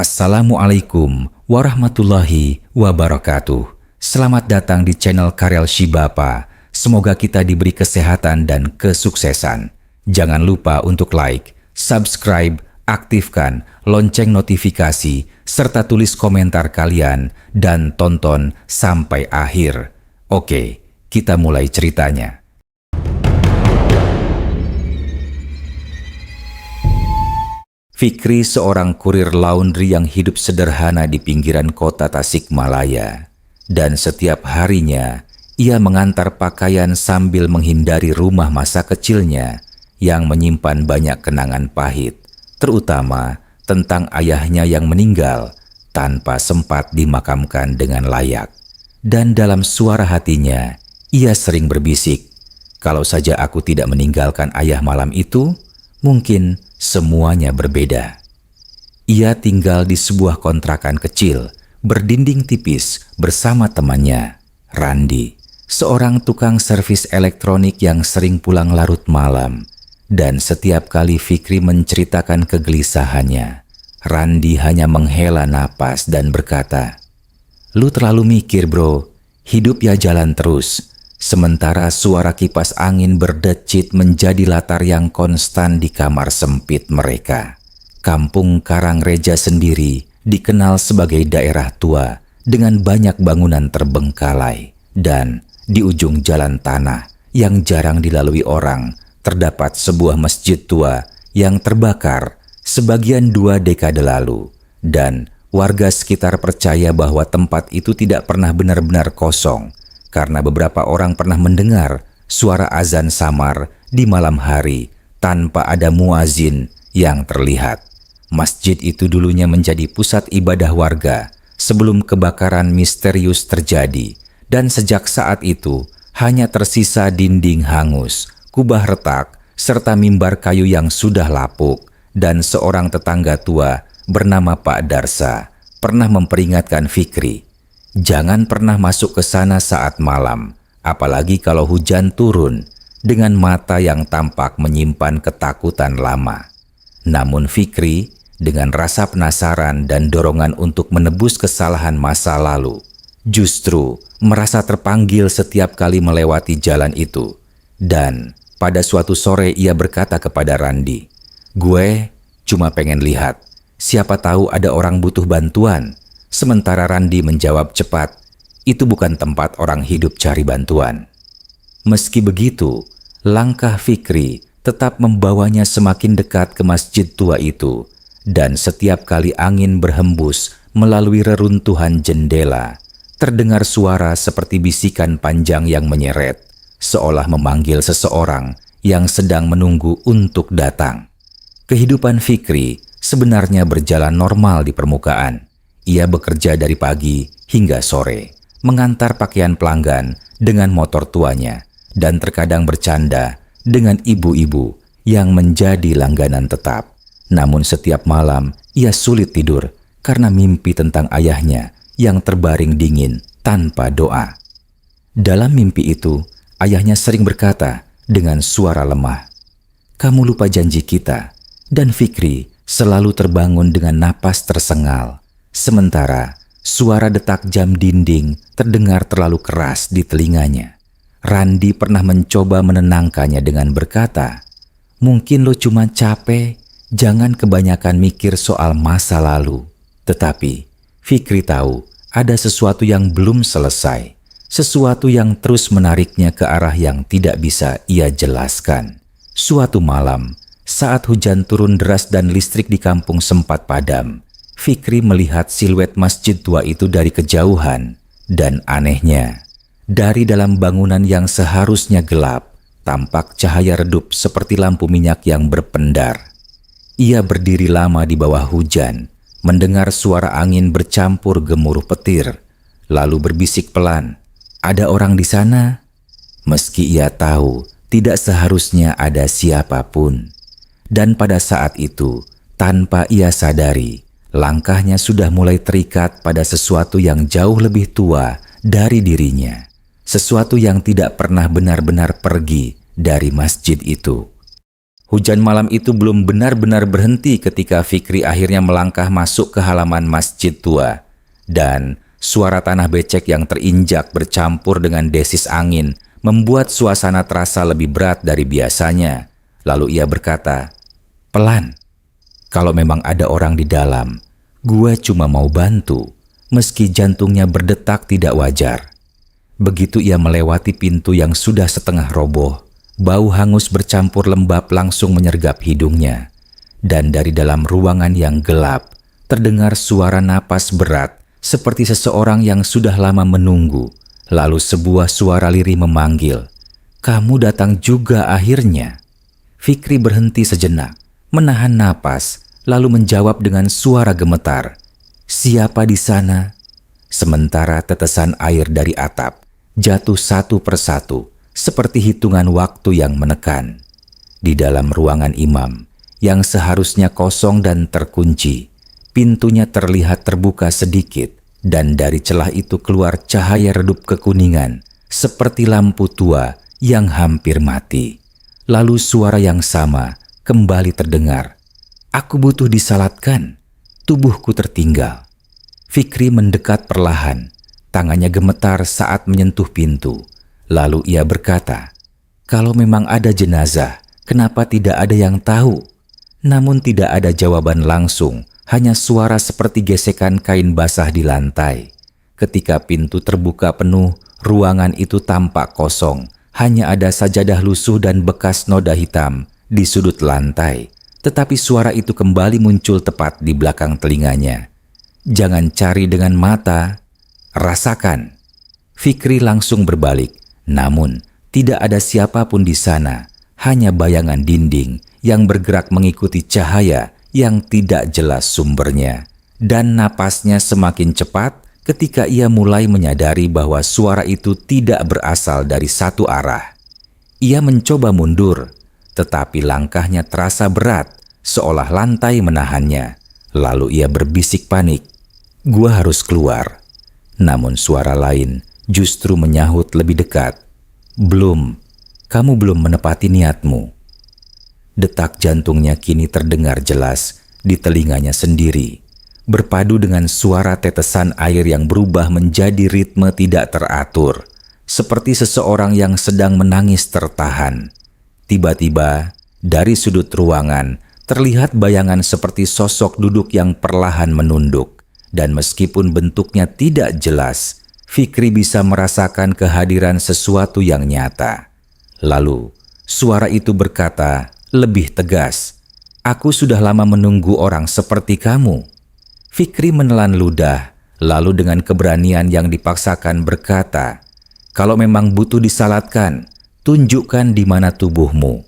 Assalamualaikum warahmatullahi wabarakatuh. Selamat datang di channel Karel Shibapa. Semoga kita diberi kesehatan dan kesuksesan. Jangan lupa untuk like, subscribe, aktifkan lonceng notifikasi, serta tulis komentar kalian dan tonton sampai akhir. Oke, kita mulai ceritanya. Fikri seorang kurir laundry yang hidup sederhana di pinggiran kota Tasikmalaya. Dan setiap harinya, ia mengantar pakaian sambil menghindari rumah masa kecilnya yang menyimpan banyak kenangan pahit, terutama tentang ayahnya yang meninggal tanpa sempat dimakamkan dengan layak. Dan dalam suara hatinya, ia sering berbisik, "Kalau saja aku tidak meninggalkan ayah malam itu, mungkin semuanya berbeda." Ia tinggal di sebuah kontrakan kecil, berdinding tipis bersama temannya, Randi, seorang tukang servis elektronik yang sering pulang larut malam. Dan setiap kali Fikri menceritakan kegelisahannya, Randi hanya menghela napas dan berkata, "Lu terlalu mikir bro, hidup ya jalan terus." Sementara suara kipas angin berdecit menjadi latar yang konstan di kamar sempit mereka. Kampung Karangreja sendiri dikenal sebagai daerah tua dengan banyak bangunan terbengkalai. Dan di ujung jalan tanah yang jarang dilalui orang, terdapat sebuah masjid tua yang terbakar sebagian 2 dekade lalu. Dan warga sekitar percaya bahwa tempat itu tidak pernah benar-benar kosong, karena beberapa orang pernah mendengar suara azan samar di malam hari tanpa ada muazin yang terlihat. Masjid itu dulunya menjadi pusat ibadah warga sebelum kebakaran misterius terjadi, dan sejak saat itu hanya tersisa dinding hangus, kubah retak, serta mimbar kayu yang sudah lapuk. Dan seorang tetangga tua bernama Pak Darsa pernah memperingatkan Fikri, jangan pernah masuk ke sana saat malam, apalagi kalau hujan turun, dengan mata yang tampak menyimpan ketakutan lama. Namun Fikri, dengan rasa penasaran dan dorongan untuk menebus kesalahan masa lalu, justru merasa terpanggil setiap kali melewati jalan itu. Dan pada suatu sore ia berkata kepada Randi, "Gue cuma pengen lihat, siapa tahu ada orang butuh bantuan." Sementara Randi menjawab cepat, "Itu bukan tempat orang hidup cari bantuan." Meski begitu, langkah Fikri tetap membawanya semakin dekat ke masjid tua itu. Dan setiap kali angin berhembus melalui reruntuhan jendela, terdengar suara seperti bisikan panjang yang menyeret, seolah memanggil seseorang yang sedang menunggu untuk datang. Kehidupan Fikri sebenarnya berjalan normal di permukaan. Ia bekerja dari pagi hingga sore, mengantar pakaian pelanggan dengan motor tuanya, dan terkadang bercanda dengan ibu-ibu yang menjadi langganan tetap. Namun setiap malam ia sulit tidur karena mimpi tentang ayahnya yang terbaring dingin tanpa doa. Dalam mimpi itu, ayahnya sering berkata dengan suara lemah, "Kamu lupa janji kita." Dan Fikri selalu terbangun dengan napas tersengal. Sementara suara detak jam dinding terdengar terlalu keras di telinganya. Randi pernah mencoba menenangkannya dengan berkata, "Mungkin lo cuma capek, jangan kebanyakan mikir soal masa lalu." Tetapi Fikri tahu ada sesuatu yang belum selesai, sesuatu yang terus menariknya ke arah yang tidak bisa ia jelaskan. Suatu malam, saat hujan turun deras dan listrik di kampung sempat padam, Fikri melihat siluet masjid tua itu dari kejauhan. Dan anehnya, dari dalam bangunan yang seharusnya gelap, tampak cahaya redup seperti lampu minyak yang berpendar. Ia berdiri lama di bawah hujan, mendengar suara angin bercampur gemuruh petir, lalu berbisik pelan, "Ada orang di sana?" Meski ia tahu tidak seharusnya ada siapapun. Dan pada saat itu, tanpa ia sadari, langkahnya sudah mulai terikat pada sesuatu yang jauh lebih tua dari dirinya. Sesuatu yang tidak pernah benar-benar pergi dari masjid itu. Hujan malam itu belum benar-benar berhenti ketika Fikri akhirnya melangkah masuk ke halaman masjid tua. Dan suara tanah becek yang terinjak bercampur dengan desis angin membuat suasana terasa lebih berat dari biasanya. Lalu ia berkata, "Pelan. Kalau memang ada orang di dalam, gue cuma mau bantu, meski jantungnya berdetak tidak wajar." Begitu ia melewati pintu yang sudah setengah roboh, bau hangus bercampur lembab langsung menyergap hidungnya. Dan dari dalam ruangan yang gelap, terdengar suara napas berat seperti seseorang yang sudah lama menunggu. Lalu sebuah suara lirih memanggil, "Kamu datang juga akhirnya." Fikri berhenti sejenak, menahan napas, lalu menjawab dengan suara gemetar, "Siapa di sana?" Sementara tetesan air dari atap jatuh satu persatu, seperti hitungan waktu yang menekan. Di dalam ruangan imam, yang seharusnya kosong dan terkunci, pintunya terlihat terbuka sedikit, dan dari celah itu keluar cahaya redup kekuningan, seperti lampu tua yang hampir mati. Lalu suara yang sama kembali terdengar, "Aku butuh disalatkan, tubuhku tertinggal." Fikri mendekat perlahan, tangannya gemetar saat menyentuh pintu. Lalu ia berkata, "Kalau memang ada jenazah, kenapa tidak ada yang tahu?" Namun tidak ada jawaban langsung, hanya suara seperti gesekan kain basah di lantai. Ketika pintu terbuka penuh, ruangan itu tampak kosong. Hanya ada sajadah lusuh dan bekas noda hitam di sudut lantai. Tetapi suara itu kembali muncul tepat di belakang telinganya. "Jangan cari dengan mata, rasakan." Fikri langsung berbalik, namun tidak ada siapapun di sana, hanya bayangan dinding yang bergerak mengikuti cahaya yang tidak jelas sumbernya. Dan napasnya semakin cepat ketika ia mulai menyadari bahwa suara itu tidak berasal dari satu arah. Ia mencoba mundur, tetapi langkahnya terasa berat, seolah lantai menahannya. Lalu ia berbisik panik, "Gua harus keluar." Namun suara lain justru menyahut lebih dekat, "Belum, kamu belum menepati niatmu." Detak jantungnya kini terdengar jelas di telinganya sendiri, berpadu dengan suara tetesan air yang berubah menjadi ritme tidak teratur, seperti seseorang yang sedang menangis tertahan. Tiba-tiba, dari sudut ruangan, terlihat bayangan seperti sosok duduk yang perlahan menunduk. Dan meskipun bentuknya tidak jelas, Fikri bisa merasakan kehadiran sesuatu yang nyata. Lalu, suara itu berkata lebih tegas, "Aku sudah lama menunggu orang seperti kamu." Fikri menelan ludah, lalu dengan keberanian yang dipaksakan berkata, "Kalau memang butuh disalatkan, tunjukkan di mana tubuhmu."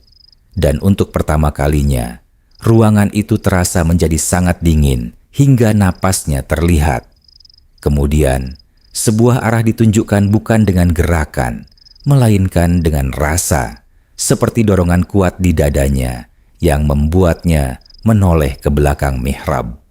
Dan untuk pertama kalinya, ruangan itu terasa menjadi sangat dingin, hingga napasnya terlihat. Kemudian, sebuah arah ditunjukkan bukan dengan gerakan, melainkan dengan rasa, seperti dorongan kuat di dadanya yang membuatnya menoleh ke belakang mihrab.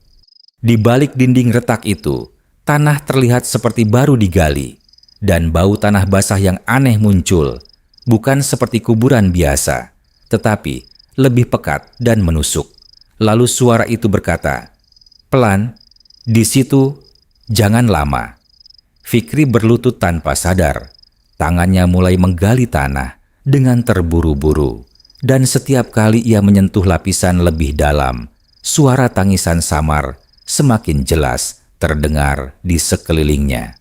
Di balik dinding retak itu, tanah terlihat seperti baru digali, dan bau tanah basah yang aneh muncul, bukan seperti kuburan biasa, tetapi lebih pekat dan menusuk. Lalu suara itu berkata, "Pelan, di situ, jangan lama." Fikri berlutut tanpa sadar. Tangannya mulai menggali tanah dengan terburu-buru. Dan setiap kali ia menyentuh lapisan lebih dalam, suara tangisan samar semakin jelas terdengar di sekelilingnya.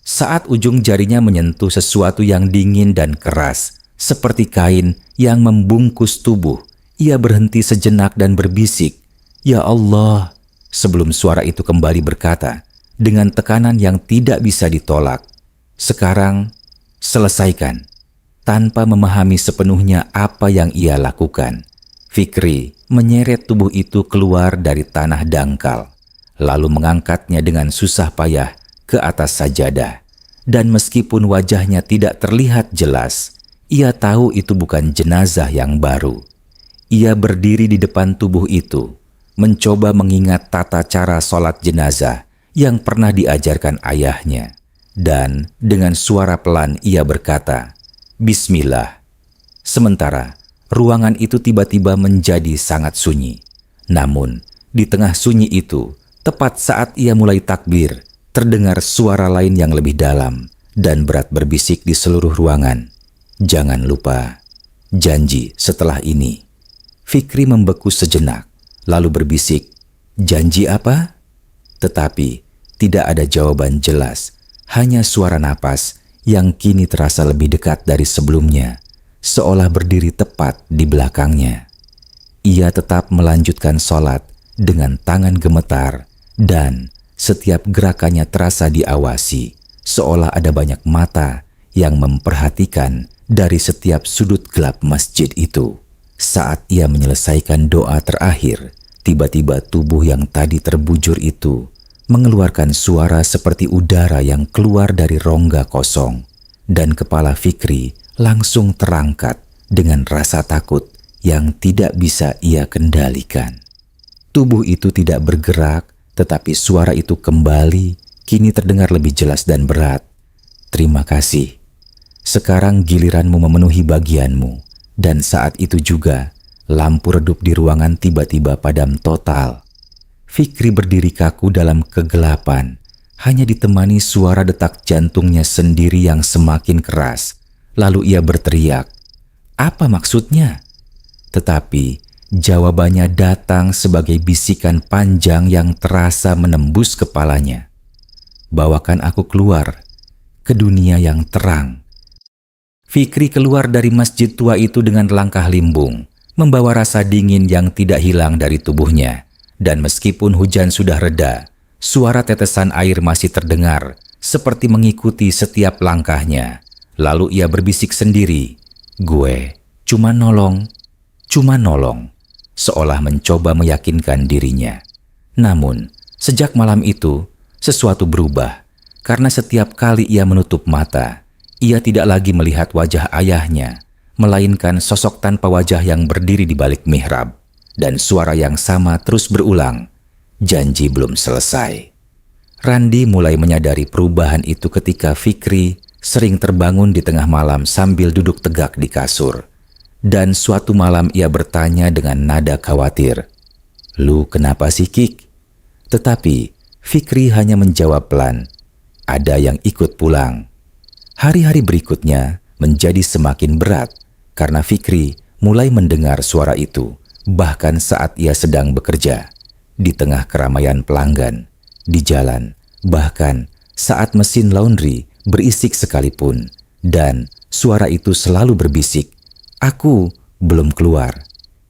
Saat ujung jarinya menyentuh sesuatu yang dingin dan keras, seperti kain yang membungkus tubuh, ia berhenti sejenak dan berbisik, "Ya Allah," sebelum suara itu kembali berkata, dengan tekanan yang tidak bisa ditolak, "Sekarang, selesaikan." Tanpa memahami sepenuhnya apa yang ia lakukan, Fikri menyeret tubuh itu keluar dari tanah dangkal, lalu mengangkatnya dengan susah payah ke atas sajadah. Dan meskipun wajahnya tidak terlihat jelas, ia tahu itu bukan jenazah yang baru. Ia berdiri di depan tubuh itu, mencoba mengingat tata cara sholat jenazah yang pernah diajarkan ayahnya. Dan dengan suara pelan ia berkata, "Bismillah." Sementara ruangan itu tiba-tiba menjadi sangat sunyi. Namun, di tengah sunyi itu, tepat saat ia mulai takbir, terdengar suara lain yang lebih dalam dan berat berbisik di seluruh ruangan. "Jangan lupa, janji setelah ini." Fikri membeku sejenak, lalu berbisik, "Janji apa?" Tetapi tidak ada jawaban jelas, hanya suara napas yang kini terasa lebih dekat dari sebelumnya, seolah berdiri tepat di belakangnya. Ia tetap melanjutkan sholat dengan tangan gemetar dan setiap gerakannya terasa diawasi, seolah ada banyak mata yang memperhatikan dari setiap sudut gelap masjid itu. Saat ia menyelesaikan doa terakhir, tiba-tiba tubuh yang tadi terbujur itu mengeluarkan suara seperti udara yang keluar dari rongga kosong, dan kepala Fikri langsung terangkat dengan rasa takut yang tidak bisa ia kendalikan. Tubuh itu tidak bergerak, tetapi suara itu kembali kini terdengar lebih jelas dan berat. "Terima kasih. Sekarang giliranmu memenuhi bagianmu." Dan saat itu juga, lampu redup di ruangan tiba-tiba padam total. Fikri berdiri kaku dalam kegelapan, hanya ditemani suara detak jantungnya sendiri yang semakin keras. Lalu ia berteriak, "Apa maksudnya?" Tetapi jawabannya datang sebagai bisikan panjang yang terasa menembus kepalanya. "Bawakan aku keluar ke dunia yang terang." Fikri keluar dari masjid tua itu dengan langkah limbung, membawa rasa dingin yang tidak hilang dari tubuhnya. Dan meskipun hujan sudah reda, suara tetesan air masih terdengar, seperti mengikuti setiap langkahnya. Lalu ia berbisik sendiri, "Gue cuma nolong, seolah mencoba meyakinkan dirinya. Namun, sejak malam itu, sesuatu berubah, karena setiap kali ia menutup mata, ia tidak lagi melihat wajah ayahnya, melainkan sosok tanpa wajah yang berdiri di balik mihrab. Dan suara yang sama terus berulang, "Janji belum selesai." Randi mulai menyadari perubahan itu ketika Fikri sering terbangun di tengah malam sambil duduk tegak di kasur. Dan suatu malam ia bertanya dengan nada khawatir, "Lu kenapa sih, Kik?" Tetapi Fikri hanya menjawab pelan, "Ada yang ikut pulang." Hari-hari berikutnya menjadi semakin berat karena Fikri mulai mendengar suara itu, bahkan saat ia sedang bekerja, di tengah keramaian pelanggan, di jalan, bahkan saat mesin laundry berisik sekalipun. Dan suara itu selalu berbisik, "Aku belum keluar."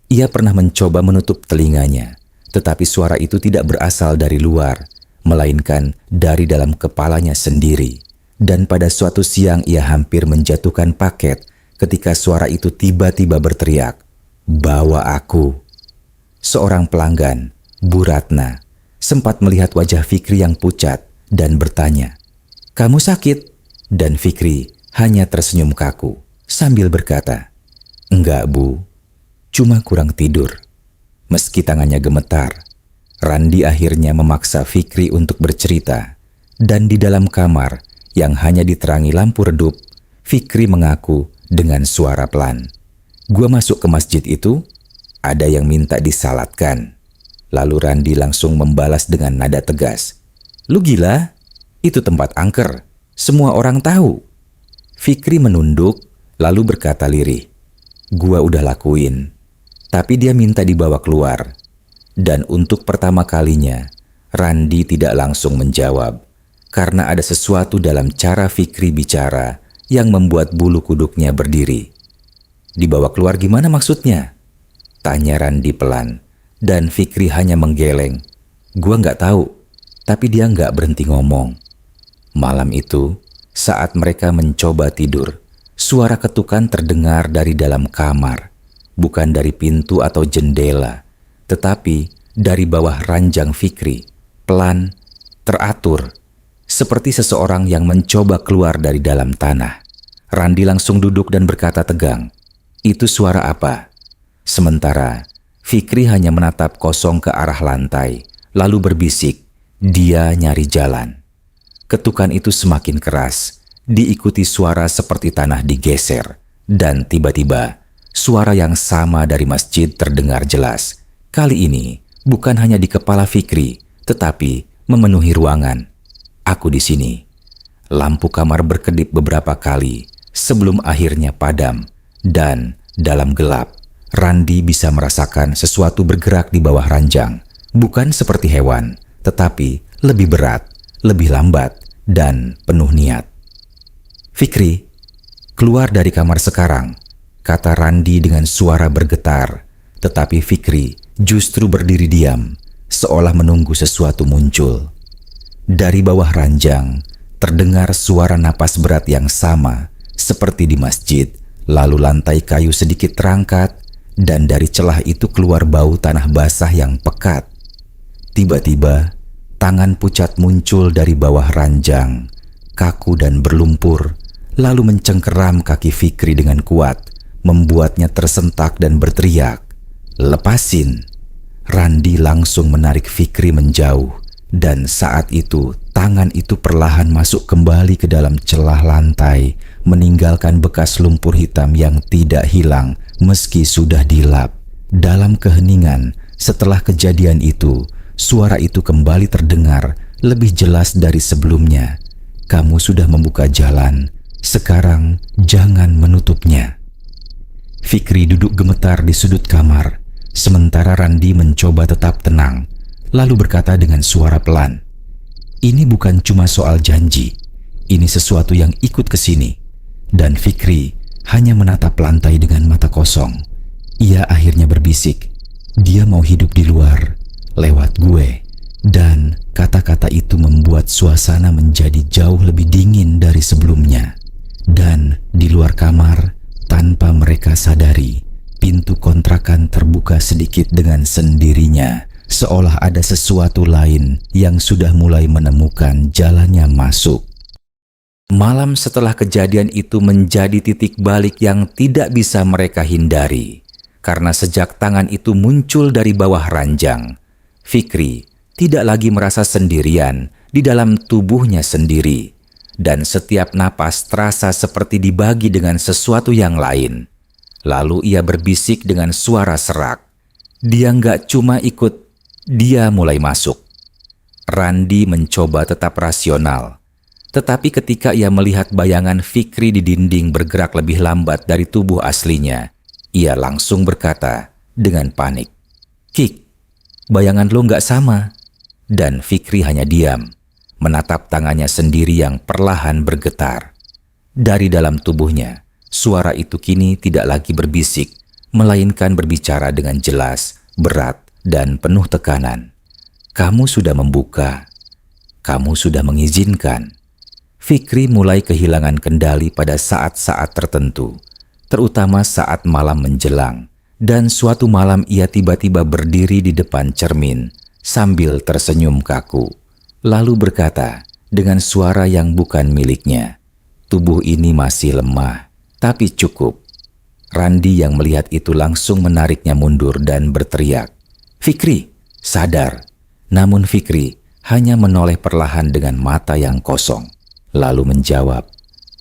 Ia pernah mencoba menutup telinganya, tetapi suara itu tidak berasal dari luar, melainkan dari dalam kepalanya sendiri. Dan pada suatu siang ia hampir menjatuhkan paket ketika suara itu tiba-tiba berteriak, "Bawa aku." Seorang pelanggan, Bu Ratna, sempat melihat wajah Fikri yang pucat dan bertanya, "Kamu sakit?" Dan Fikri hanya tersenyum kaku sambil berkata, "Enggak, Bu, cuma kurang tidur." Meski tangannya gemetar, Randi akhirnya memaksa Fikri untuk bercerita. Dan di dalam kamar yang hanya diterangi lampu redup, Fikri mengaku dengan suara pelan, "Gua masuk ke masjid itu, ada yang minta disalatkan." Lalu Randi langsung membalas dengan nada tegas, "Lu gila? Itu tempat angker. Semua orang tahu." Fikri menunduk, lalu berkata lirih, "Gua udah lakuin." Tapi dia minta dibawa keluar. Dan untuk pertama kalinya, Randi tidak langsung menjawab, karena ada sesuatu dalam cara Fikri bicara yang membuat bulu kuduknya berdiri. "Dibawa keluar gimana maksudnya?" tanya Randi pelan, dan Fikri hanya menggeleng. "Gua nggak tahu," tapi dia nggak berhenti ngomong. Malam itu, saat mereka mencoba tidur, suara ketukan terdengar dari dalam kamar, bukan dari pintu atau jendela, tetapi dari bawah ranjang Fikri, pelan, teratur, seperti seseorang yang mencoba keluar dari dalam tanah. Randi langsung duduk dan berkata tegang, "Itu suara apa?" Sementara Fikri hanya menatap kosong ke arah lantai, lalu berbisik, "Dia nyari jalan." Ketukan itu semakin keras, diikuti suara seperti tanah digeser, dan tiba-tiba suara yang sama dari masjid terdengar jelas. Kali ini bukan hanya di kepala Fikri, tetapi memenuhi ruangan. Aku di sini. Lampu kamar berkedip beberapa kali sebelum akhirnya padam, dan dalam gelap, Randi bisa merasakan sesuatu bergerak di bawah ranjang. Bukan seperti hewan, tetapi lebih berat, lebih lambat, dan penuh niat. "Fikri, keluar dari kamar sekarang," kata Randi dengan suara bergetar. Tetapi Fikri justru berdiri diam, seolah menunggu sesuatu muncul. Dari bawah ranjang, terdengar suara napas berat yang sama seperti di masjid. Lalu lantai kayu sedikit terangkat, dan dari celah itu keluar bau tanah basah yang pekat. Tiba-tiba, tangan pucat muncul dari bawah ranjang, kaku dan berlumpur, lalu mencengkeram kaki Fikri dengan kuat, membuatnya tersentak dan berteriak, "Lepasin!" Randi langsung menarik Fikri menjauh, dan saat itu tangan itu perlahan masuk kembali ke dalam celah lantai, meninggalkan bekas lumpur hitam yang tidak hilang meski sudah dilap. Dalam keheningan setelah kejadian itu, suara itu kembali terdengar lebih jelas dari sebelumnya. "Kamu sudah membuka jalan, sekarang jangan menutupnya." Fikri duduk gemetar di sudut kamar, sementara Randi mencoba tetap tenang, lalu berkata dengan suara pelan, "Ini bukan cuma soal janji, ini sesuatu yang ikut ke sini." Dan Fikri hanya menatap lantai dengan mata kosong. Ia akhirnya berbisik, "Dia mau hidup di luar, lewat gue." Dan kata-kata itu membuat suasana menjadi jauh lebih dingin dari sebelumnya. Dan di luar kamar, tanpa mereka sadari, pintu kontrakan terbuka sedikit dengan sendirinya, seolah ada sesuatu lain yang sudah mulai menemukan jalannya masuk. Malam setelah kejadian itu menjadi titik balik yang tidak bisa mereka hindari. Karena sejak tangan itu muncul dari bawah ranjang, Fikri tidak lagi merasa sendirian di dalam tubuhnya sendiri. Dan setiap napas terasa seperti dibagi dengan sesuatu yang lain. Lalu ia berbisik dengan suara serak. Dia nggak cuma ikut, dia mulai masuk. Randi mencoba tetap rasional. Tetapi ketika ia melihat bayangan Fikri di dinding bergerak lebih lambat dari tubuh aslinya, ia langsung berkata dengan panik, "Kik, bayangan lo nggak sama." Dan Fikri hanya diam, menatap tangannya sendiri yang perlahan bergetar. Dari dalam tubuhnya, suara itu kini tidak lagi berbisik, melainkan berbicara dengan jelas, berat, dan penuh tekanan. "Kamu sudah membuka. Kamu sudah mengizinkan." Fikri mulai kehilangan kendali pada saat-saat tertentu, terutama saat malam menjelang, dan suatu malam ia tiba-tiba berdiri di depan cermin sambil tersenyum kaku, lalu berkata dengan suara yang bukan miliknya, "Tubuh ini masih lemah, tapi cukup." Randi yang melihat itu langsung menariknya mundur dan berteriak, "Fikri, sadar!" Namun Fikri hanya menoleh perlahan dengan mata yang kosong, lalu menjawab,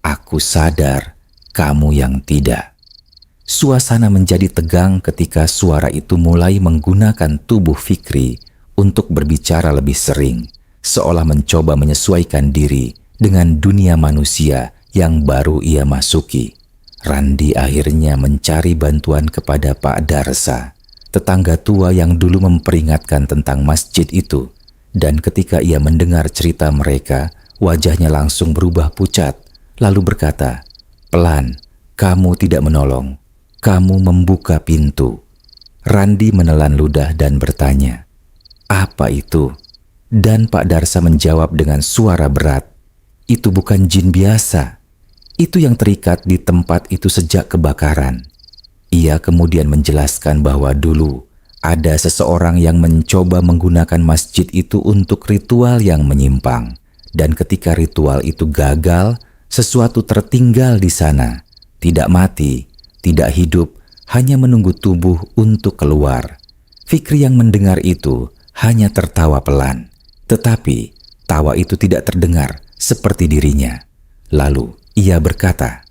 "Aku sadar, kamu yang tidak." Suasana menjadi tegang ketika suara itu mulai menggunakan tubuh Fikri untuk berbicara lebih sering, seolah mencoba menyesuaikan diri dengan dunia manusia yang baru ia masuki. Randi akhirnya mencari bantuan kepada Pak Darsa, tetangga tua yang dulu memperingatkan tentang masjid itu. Dan ketika ia mendengar cerita mereka, wajahnya langsung berubah pucat, lalu berkata, "Pelan, kamu tidak menolong. Kamu membuka pintu." Randi menelan ludah dan bertanya, "Apa itu?" Dan Pak Darsa menjawab dengan suara berat, "Itu bukan jin biasa. Itu yang terikat di tempat itu sejak kebakaran." Ia kemudian menjelaskan bahwa dulu ada seseorang yang mencoba menggunakan masjid itu untuk ritual yang menyimpang. Dan ketika ritual itu gagal, sesuatu tertinggal di sana. Tidak mati, tidak hidup, hanya menunggu tubuh untuk keluar. Fikri yang mendengar itu hanya tertawa pelan. Tetapi tawa itu tidak terdengar seperti dirinya. Lalu ia berkata,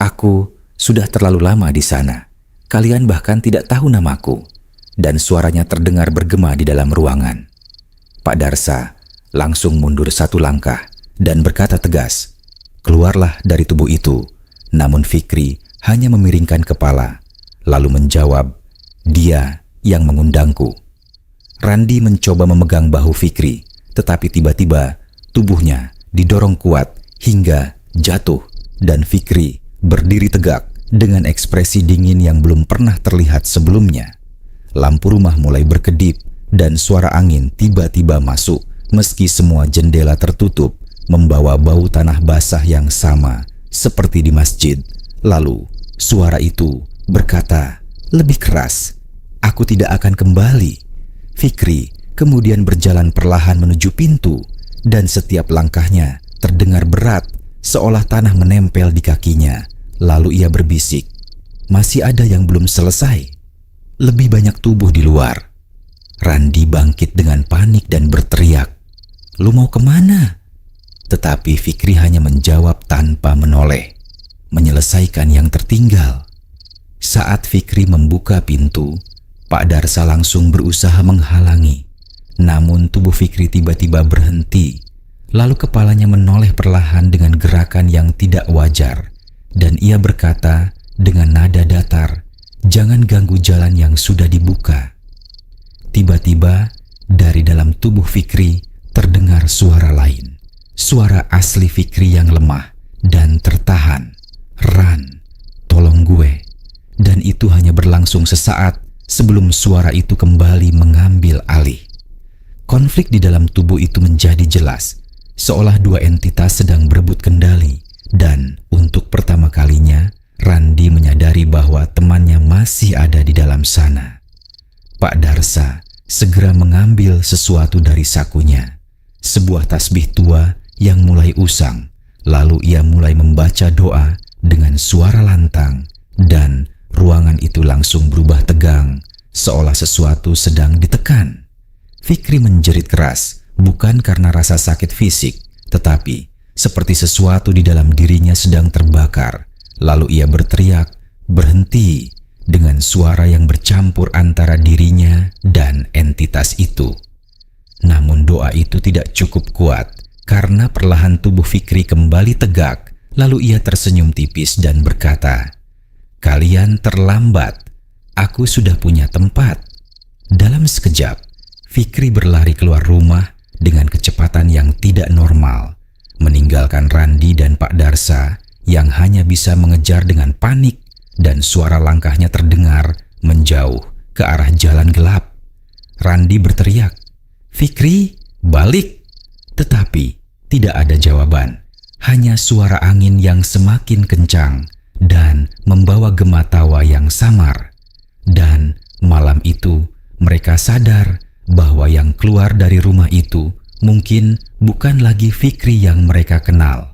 "Aku sudah terlalu lama di sana. Kalian bahkan tidak tahu namaku." Dan suaranya terdengar bergema di dalam ruangan. Pak Darsa langsung mundur 1 langkah dan berkata tegas, "Keluarlah dari tubuh itu." Namun Fikri hanya memiringkan kepala, lalu menjawab, "Dia yang mengundangku." Randi mencoba memegang bahu Fikri, tetapi tiba-tiba tubuhnya didorong kuat hingga jatuh dan Fikri berdiri tegak dengan ekspresi dingin yang belum pernah terlihat sebelumnya. Lampu rumah mulai berkedip dan suara angin tiba-tiba masuk meski semua jendela tertutup, membawa bau tanah basah yang sama seperti di masjid. Lalu suara itu berkata lebih keras, "Aku tidak akan kembali." Fikri kemudian berjalan perlahan menuju pintu dan setiap langkahnya terdengar berat seolah tanah menempel di kakinya. Lalu ia berbisik, "Masih ada yang belum selesai. Lebih banyak tubuh di luar." Randi bangkit dengan panik dan berteriak, "Lu mau kemana?" Tetapi Fikri hanya menjawab tanpa menoleh, menyelesaikan yang tertinggal. Saat Fikri membuka pintu, Pak Darsa langsung berusaha menghalangi. Namun tubuh Fikri tiba-tiba berhenti, lalu kepalanya menoleh perlahan dengan gerakan yang tidak wajar, dan ia berkata dengan nada datar, "Jangan ganggu jalan yang sudah dibuka." Tiba-tiba dari dalam tubuh Fikri terdengar suara lain. Suara asli Fikri yang lemah dan tertahan. "Ran, tolong gue." Dan itu hanya berlangsung sesaat sebelum suara itu kembali mengambil alih. Konflik di dalam tubuh itu menjadi jelas, seolah 2 entitas sedang berebut kendali. Dan untuk pertama kalinya, Randi menyadari bahwa temannya masih ada di dalam sana. Pak Darsa segera mengambil sesuatu dari sakunya, sebuah tasbih tua yang mulai usang. Lalu ia mulai membaca doa dengan suara lantang dan ruangan itu langsung berubah tegang, seolah sesuatu sedang ditekan. Fikri menjerit keras, bukan karena rasa sakit fisik, tetapi seperti sesuatu di dalam dirinya sedang terbakar. Lalu ia berteriak, "Berhenti!" dengan suara yang bercampur antara dirinya dan entitas itu. Namun doa itu tidak cukup kuat karena perlahan tubuh Fikri kembali tegak. Lalu ia tersenyum tipis dan berkata, "Kalian terlambat. Aku sudah punya tempat." Dalam sekejap, Fikri berlari keluar rumah dengan kecepatan yang tidak normal, meninggalkan Randi dan Pak Darsa yang hanya bisa mengejar dengan panik, dan suara langkahnya terdengar menjauh ke arah jalan gelap. Randi berteriak, "Fikri, balik!" Tetapi tidak ada jawaban, hanya suara angin yang semakin kencang dan membawa gema tawa yang samar. Dan malam itu mereka sadar bahwa yang keluar dari rumah itu mungkin bukan lagi Fikri yang mereka kenal.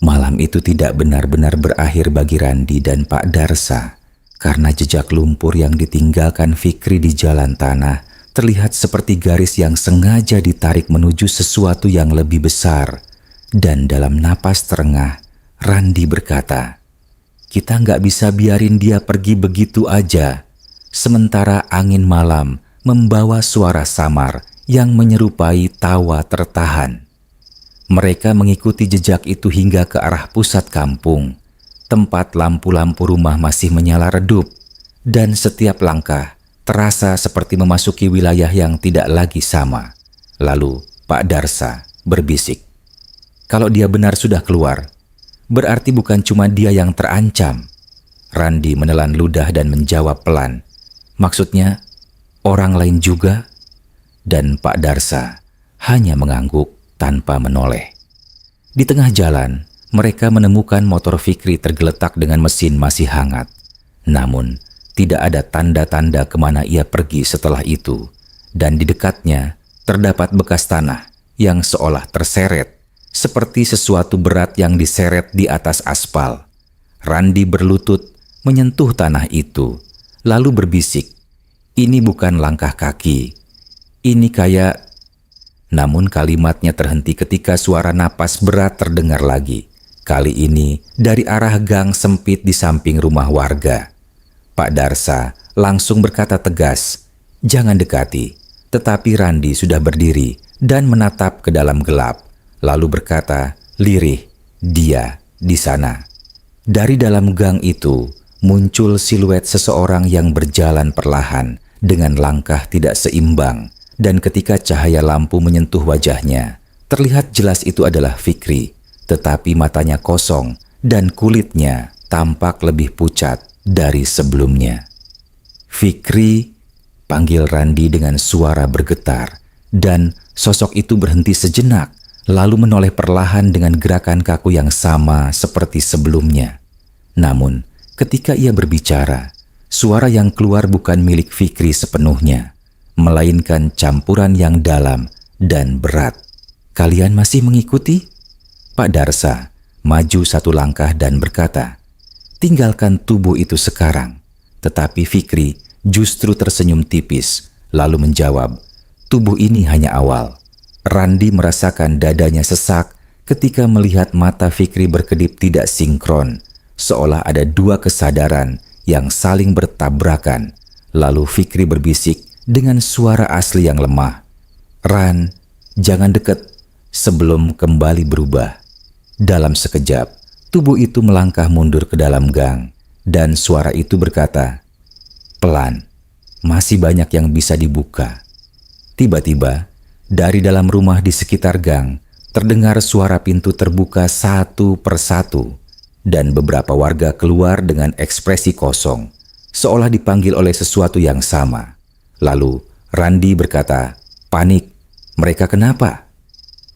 Malam itu tidak benar-benar berakhir bagi Randi dan Pak Darsa, karena jejak lumpur yang ditinggalkan Fikri di jalan tanah terlihat seperti garis yang sengaja ditarik menuju sesuatu yang lebih besar. Dan dalam napas terengah, Randi berkata, "Kita nggak bisa biarin dia pergi begitu aja." Sementara angin malam membawa suara samar yang menyerupai tawa tertahan. Mereka mengikuti jejak itu hingga ke arah pusat kampung, tempat lampu-lampu rumah masih menyala redup, dan setiap langkah terasa seperti memasuki wilayah yang tidak lagi sama. Lalu Pak Darsa berbisik, "Kalau dia benar sudah keluar, berarti bukan cuma dia yang terancam." Randi menelan ludah dan menjawab pelan, "Maksudnya orang lain juga?" Dan Pak Darsa hanya mengangguk tanpa menoleh. Di tengah jalan, mereka menemukan motor Fikri tergeletak dengan mesin masih hangat. Namun, tidak ada tanda-tanda kemana ia pergi setelah itu. Dan di dekatnya, terdapat bekas tanah yang seolah terseret, seperti sesuatu berat yang diseret di atas aspal. Randi berlutut menyentuh tanah itu, lalu berbisik, "Ini bukan langkah kaki. Ini kayak..." Namun kalimatnya terhenti ketika suara napas berat terdengar lagi. Kali ini dari arah gang sempit di samping rumah warga. Pak Darsa langsung berkata tegas, "Jangan dekati." Tetapi Randi sudah berdiri dan menatap ke dalam gelap, lalu berkata, lirih, "Dia di sana." Dari dalam gang itu muncul siluet seseorang yang berjalan perlahan dengan langkah tidak seimbang, dan ketika cahaya lampu menyentuh wajahnya, terlihat jelas itu adalah Fikri, tetapi matanya kosong dan kulitnya tampak lebih pucat dari sebelumnya. "Fikri," panggil Randi dengan suara bergetar, dan sosok itu berhenti sejenak, lalu menoleh perlahan dengan gerakan kaku yang sama seperti sebelumnya. Namun, ketika ia berbicara, suara yang keluar bukan milik Fikri sepenuhnya, melainkan campuran yang dalam dan berat. "Kalian masih mengikuti?" Pak Darsa maju satu langkah dan berkata, "Tinggalkan tubuh itu sekarang." Tetapi Fikri justru tersenyum tipis, lalu menjawab, "Tubuh ini hanya awal." Randi merasakan dadanya sesak ketika melihat mata Fikri berkedip tidak sinkron, seolah ada dua kesadaran yang saling bertabrakan. Lalu Fikri berbisik dengan suara asli yang lemah, "Ran, jangan deket," sebelum kembali berubah. Dalam sekejap, tubuh itu melangkah mundur ke dalam gang, dan suara itu berkata, "Pelan, masih banyak yang bisa dibuka." Tiba-tiba, dari dalam rumah di sekitar gang, terdengar suara pintu terbuka satu persatu, dan beberapa warga keluar dengan ekspresi kosong, seolah dipanggil oleh sesuatu yang sama. Lalu, Randi berkata, "Panik, mereka kenapa?"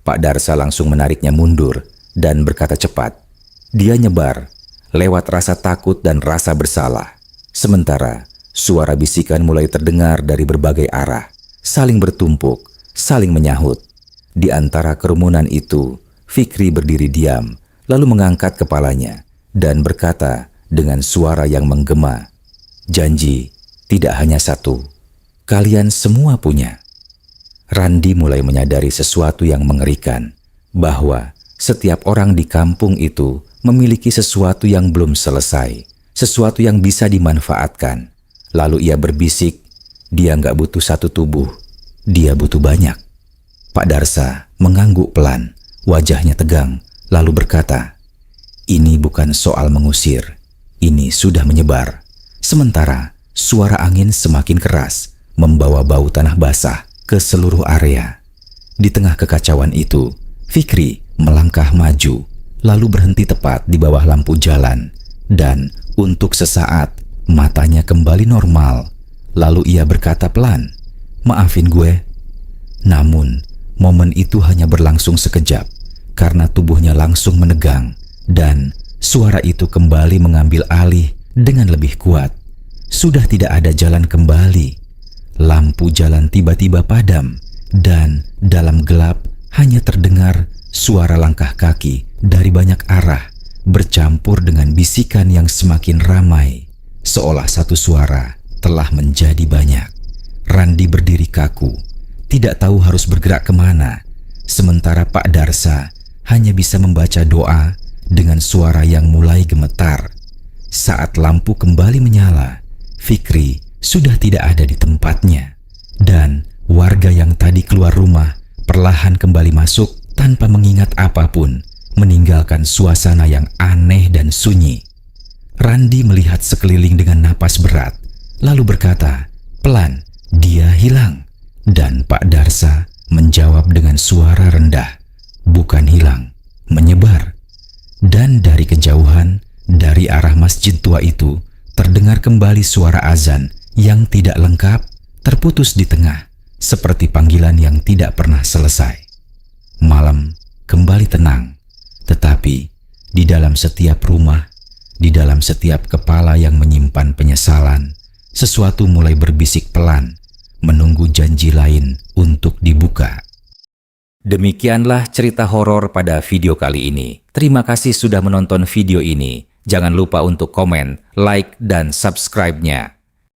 Pak Darsa langsung menariknya mundur dan berkata cepat, "Dia nyebar lewat rasa takut dan rasa bersalah." Sementara suara bisikan mulai terdengar dari berbagai arah, saling bertumpuk, saling menyahut. Di antara kerumunan itu, Fikri berdiri diam, lalu mengangkat kepalanya dan berkata dengan suara yang menggema, "Janji tidak hanya satu, kalian semua punya." Randi mulai menyadari sesuatu yang mengerikan, bahwa setiap orang di kampung itu memiliki sesuatu yang belum selesai, sesuatu yang bisa dimanfaatkan. Lalu ia berbisik, "Dia nggak butuh satu tubuh, dia butuh banyak." Pak Darsa mengangguk pelan, wajahnya tegang, lalu berkata, "Ini bukan soal mengusir, ini sudah menyebar." Sementara suara angin semakin keras, membawa bau tanah basah ke seluruh area. Di tengah kekacauan itu, Fikri melangkah maju, lalu berhenti tepat di bawah lampu jalan, dan untuk sesaat matanya kembali normal. Lalu ia berkata pelan, "Maafin gue." Namun, momen itu hanya berlangsung sekejap, karena tubuhnya langsung menegang, dan suara itu kembali mengambil alih dengan lebih kuat. Sudah tidak ada jalan kembali. Lampu jalan tiba-tiba padam, dan dalam gelap hanya terdengar suara langkah kaki dari banyak arah, bercampur dengan bisikan yang semakin ramai, seolah satu suara telah menjadi banyak. Randi berdiri kaku, tidak tahu harus bergerak kemana, sementara Pak Darsa hanya bisa membaca doa dengan suara yang mulai gemetar. Saat lampu kembali menyala, Fikri sudah tidak ada di tempatnya, dan warga yang tadi keluar rumah perlahan kembali masuk tanpa mengingat apapun, meninggalkan suasana yang aneh dan sunyi. Randi melihat sekeliling dengan napas berat, lalu berkata, "Pelan, dia hilang." Dan Pak Darsa menjawab dengan suara rendah, "Bukan hilang, menyebar." Dan dari kejauhan, dari arah masjid tua itu, terdengar kembali suara azan yang tidak lengkap, terputus di tengah, seperti panggilan yang tidak pernah selesai. Malam kembali tenang, tetapi di dalam setiap rumah, di dalam setiap kepala yang menyimpan penyesalan, sesuatu mulai berbisik pelan, menunggu janji lain untuk dibuka. Demikianlah cerita horor pada video kali ini. Terima kasih sudah menonton video ini. Jangan lupa untuk komen, like, dan subscribe-nya.